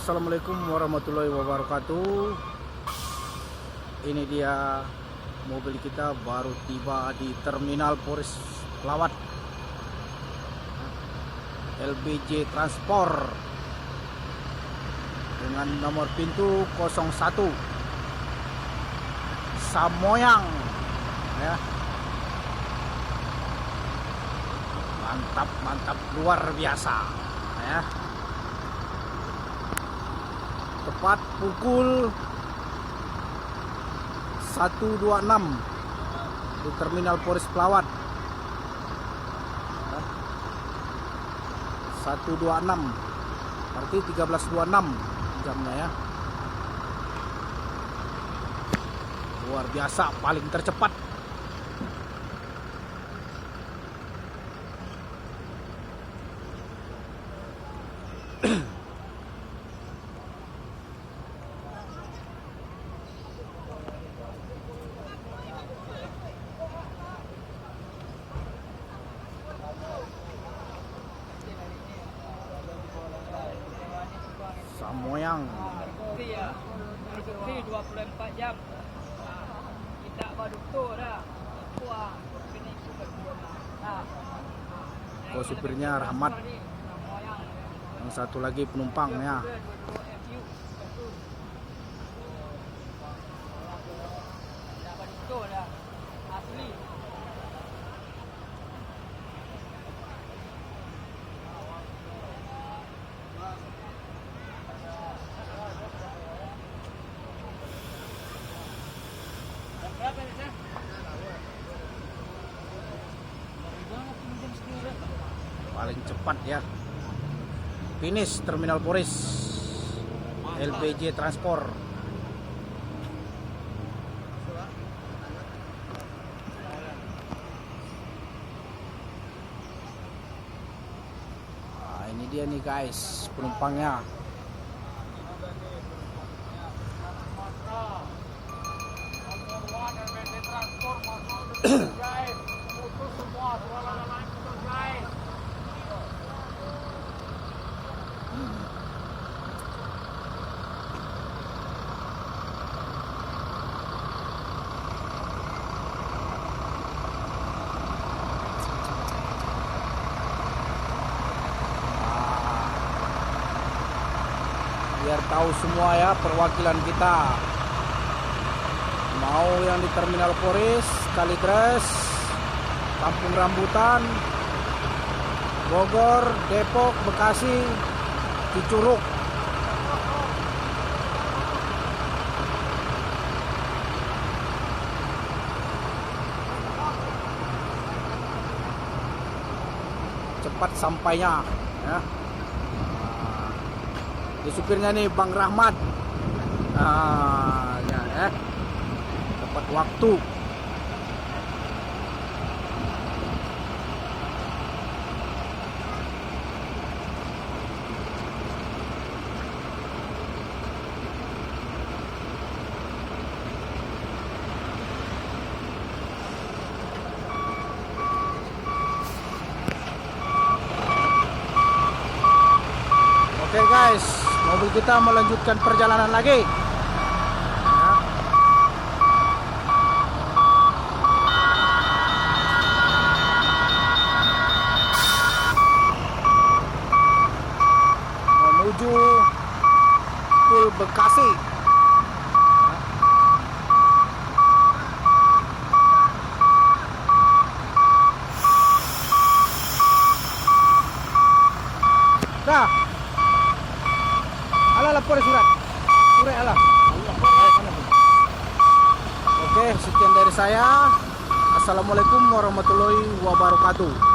Assalamualaikum warahmatullahi wabarakatuh. Ini dia mobil kita baru tiba di Terminal Polres Pelawat, LBJ Transport, dengan nomor pintu 01 Samoyang ya. Mantap luar biasa ya. Tepat pukul 1.26 di Terminal Polres Pelawat. 1.26 berarti 13.26 jamnya ya. Luar biasa, paling tercepat. Samoyang. Iya, 24 jam. Kita baru tu dah. Kuah. Oh, supirnya Rahmat. Yang satu lagi penumpangnya. Asli. Paling cepat ya. Finish Terminal Polres LBJ Transport. Nah, ini dia nih guys penumpangnya. Biar tahu semua ya perwakilan kita, mau yang di Terminal Polres, Kalitres, Kampung Rambutan, Bogor, Depok, Bekasi, Cicurug. Cepat sampainya ya. Di supirnya nih Bang Rahmat. Ya, tepat waktu. Oke guys, mobil kita melanjutkan perjalanan lagi. Menuju Pul Bekasi. Dah. Alah lapor surat. Surat alah. Oke, sekian dari saya. Assalamualaikum warahmatullahi wabarakatuh.